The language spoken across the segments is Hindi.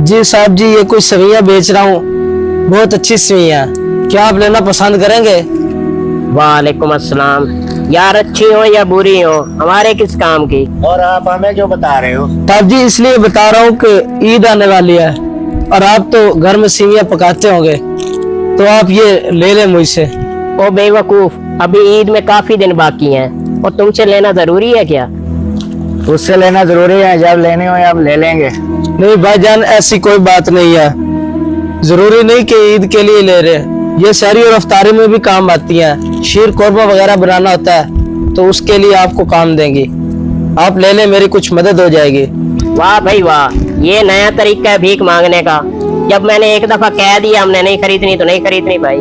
जी साहब जी, ये कुछ सवियां बेच रहा हूँ, बहुत अच्छी सवियां, क्या आप लेना पसंद करेंगे? वालेकुम अस्सलाम। यार अच्छी हो या बुरी हो हमारे किस काम की। और आप हमें क्यों बता रहे हो? साहब जी इसलिए बता रहा हूँ कि ईद आने वाली है और आप तो घर में सवियां पकाते होंगे, तो आप ये ले लें मुझसे। ओ बेवकूफ, अभी ईद में काफी दिन बाकी हैं और तुमसे लेना जरूरी है क्या? उससे लेना जरूरी है, जब लेने हो अब ले लेंगे। नहीं भाईजान, ऐसी कोई बात नहीं है, जरूरी नहीं कि ईद के लिए ले रहे, ये शहरी और अफ्तारी में भी काम आती है। शीर कोरमा वगैरह बनाना होता है तो उसके लिए आपको काम देंगी, आप ले लें, मेरी कुछ मदद हो जाएगी। वाह भाई वाह, ये नया तरीका है भीख मांगने का। जब मैंने एक दफा कह दिया हमने नहीं खरीदनी तो नहीं खरीदनी भाई।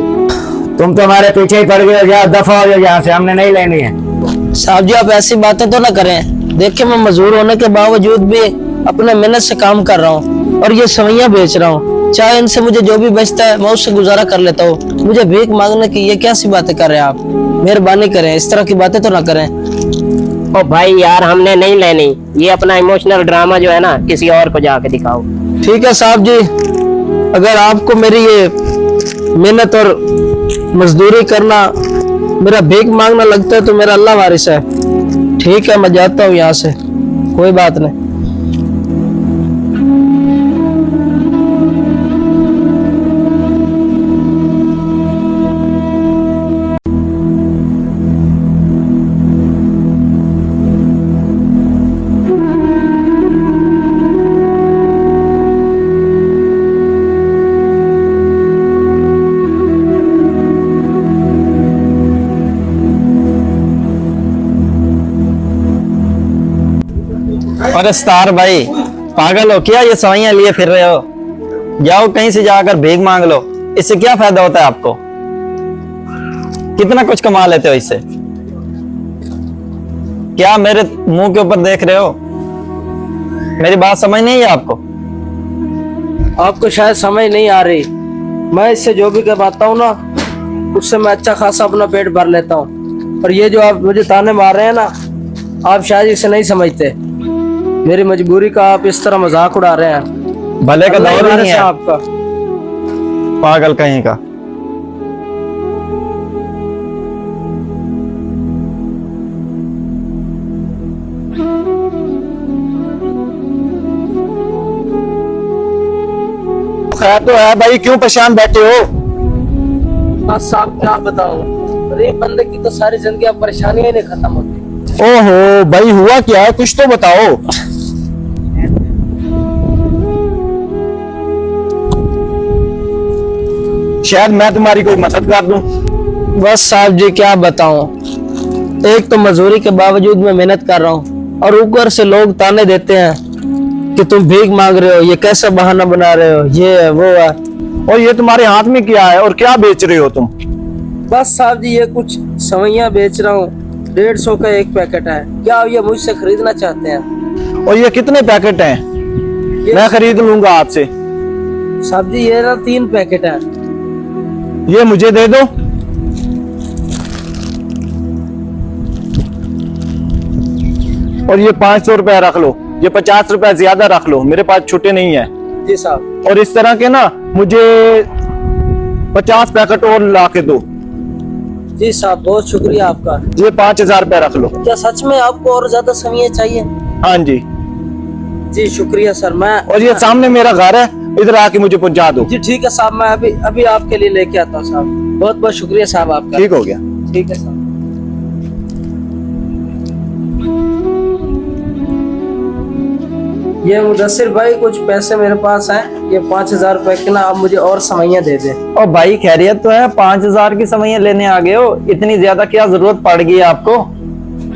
तुम तो हमारे पीछे ही पड़ गए हो, जाओ दफा हो जाओ यहाँ से, हमने नहीं लेनी है। साहब जी आप ऐसी बातें तो ना करें, देखिए मैं मजदूर होने के बावजूद भी अपने मेहनत से काम कर रहा हूँ और ये सवैयां बेच रहा हूँ, चाहे इनसे मुझे जो भी बचता है मैं उससे गुजारा कर लेता हूँ। मुझे भीख मांगने की ये कैसी बातें कर रहे हैं आप? मेहरबानी करें, इस तरह की बातें तो ना करें। ओ भाई यार हमने नहीं लेनी, ये अपना इमोशनल ड्रामा जो है ना किसी और को जाके दिखाओ। ठीक है साहब जी, अगर आपको मेरी ये मेहनत और मजदूरी करना, मेरा भीख मांगना लगता है तो मेरा अल्लाह वारिस है। ठीक है मैं जाता हूँ यहाँ से, कोई बात नहीं। अरे स्टार भाई, पागल हो क्या? ये सवाइयां लिए फिर रहे हो? जाओ कहीं से जाकर भीख मांग लो, इससे क्या फायदा होता है आपको? कितना कुछ कमा लेते हो इससे? क्या मेरे मुंह के ऊपर देख रहे हो? मेरी बात समझ नहीं है आपको? आपको शायद समझ नहीं आ रही, मैं इससे जो भी करवाता हूँ ना उससे मैं अच्छा खासा अपना पेट भर लेता हूँ, और ये जो आप मुझे ताने मार रहे हैं ना, आप शायद इसे नहीं समझते। मेरी मजबूरी का आप इस तरह मजाक उड़ा रहे हैं। भले का दौर नहीं है आपका। पागल कहीं का। खैर तो है भाई, क्यों परेशान बैठे हो? बस आप क्या बताओ, गरीब बंदे की तो सारी जिंदगी अब परेशानियां ही नहीं खत्म होती। ओहो भाई, हुआ क्या है? कुछ तो बताओ। शायद मैं तुम्हारी कोई मदद कर दूं। बस साहब जी क्या बताऊं, एक तो मजदूरी के बावजूद मैं मेहनत कर रहा हूँ और ऊपर से लोग ताने देते हैं कि तुम भीख मांग रहे हो, ये कैसा बहाना बना रहे हो, ये है वो है। और ये तुम्हारे हाथ में क्या है और क्या बेच रहे हो तुम? बस साहब जी ये कुछ सवैयां बेच रहा हूँ, 150 का एक पैकेट है, क्या आप ये मुझसे खरीदना चाहते हैं? और ये कितने पैकेट हैं? मैं खरीद लूंगा आपसे। साहब जी ये ना 3 पैकेट है। ये मुझे दे दो। और ये 500 रुपया रख लो, ये 50 रुपया ज्यादा रख लो, मेरे पास छुट्टे नहीं है। जी साहब। और इस तरह के ना मुझे 50 पैकेट और ला के दो। जी साहब बहुत शुक्रिया आपका। ये 5000 रुपया रख लो। क्या सच में आपको और ज्यादा सवैयां चाहिए? हाँ जी। जी शुक्रिया सर। मैं और ये सामने मेरा घर है, इधर आके मुझे पहुंचा दो। जी ठीक है साहब, मैं अभी अभी आपके लिए लेके आता हूँ साहब। बहुत बहुत शुक्रिया साहब आपका। ठीक हो गया। ठीक है साहब। ये मुदस्सिर भाई कुछ पैसे मेरे पास हैं, ये 5000 रुपए के ना आप मुझे और सवैयां दे दे। और भाई खैरियत तो है? 5000 की सवैयां लेने आ गए हो? इतनी ज्यादा क्या जरूरत पड़ गई है आपको?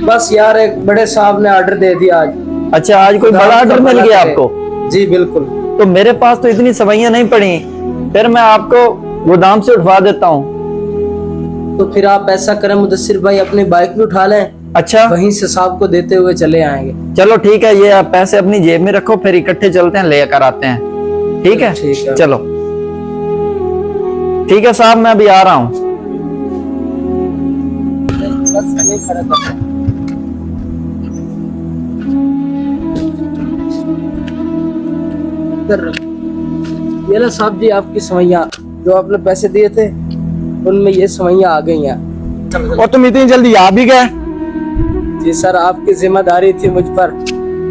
बस यार एक बड़े साहब ने ऑर्डर दे दिया आज। अच्छा, आज कोई बड़ा ऑर्डर मिल गया आपको? जी बिल्कुल। तो मेरे पास तो इतनी सवैयां नहीं पड़ी, फिर मैं आपको गोदाम से उठवा देता हूँ। तो फिर आप ऐसा करें मुदस्सिर भाई, अपनी बाइक भी उठा लें, अच्छा वहीं से साहब को देते हुए चले आएंगे। चलो ठीक है, ये आप पैसे अपनी जेब में रखो, फिर इकट्ठे चलते हैं, लेकर आते हैं। ठीक है? ठीक है। चलो ठीक है साहब, मैं अभी आ रहा हूँ। बस ये फर्क है। इधर रख। ये लो साहब जी आपकी सवैया, जो आपने पैसे दिए थे उनमें ये सवैया आ गई हैं। और तुम इतनी जल्दी आ भी गए? जी सर, आपकी जिम्मेदारी थी मुझ पर,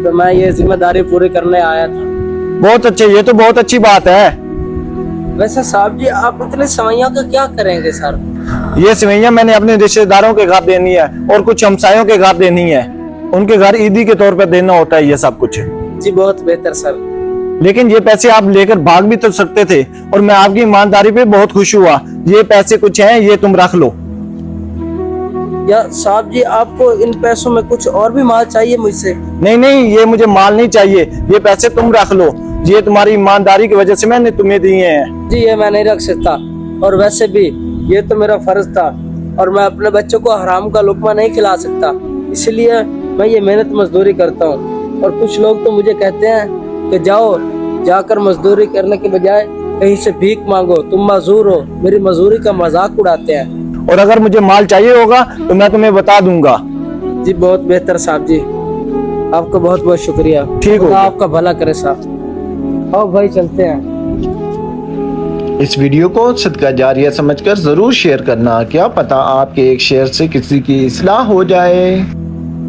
तो मैं ये जिम्मेदारी पूरी करने आया था। बहुत अच्छे, ये तो बहुत अच्छी बात है। वैसे साहब जी आप इतने सवैया का क्या करेंगे सर? ये सेवइयां मैंने अपने रिश्तेदारों के घर देनी है और कुछ हमसायों के घर देनी है। उनके घर ईदी के तौर पर देना होता है ये सब कुछ। जी बहुत बेहतर सर। लेकिन ये पैसे आप लेकर भाग भी तो सकते थे और मैं आपकी ईमानदारी पे बहुत खुश हुआ। ये पैसे कुछ हैं, ये तुम रख लो। या साहब जी आपको इन पैसों में कुछ और भी माल चाहिए मुझसे? नहीं नहीं, ये मुझे माल नहीं चाहिए, ये पैसे तुम रख लो। ये तुम्हारी ईमानदारी की वजह से मैंने तुम्हें दिए हैं। जी ये मैं नहीं रख सकता, और वैसे भी ये तो मेरा फर्ज था, और मैं अपने बच्चों को हराम का लुकमा नहीं खिला सकता, इसलिए मैं ये मेहनत मजदूरी करता हूँ। और कुछ लोग तो मुझे कहते हैं कि जाओ, जाकर मजदूरी करने के बजाय कहीं से भीख मांगो, तुम मजदूर हो। मेरी मजदूरी का मजाक उड़ाते हैं। और अगर मुझे माल चाहिए होगा तो मैं तुम्हें बता दूंगा। जी बहुत बेहतर साहब जी, आपका बहुत बहुत शुक्रिया। ठीक हो, आपका भला करे साहब। आओ भाई चलते हैं। इस वीडियो को सदका जारिया समझकर जरूर शेयर करना, क्या पता आपके एक शेयर से किसी की इस्लाह हो जाए।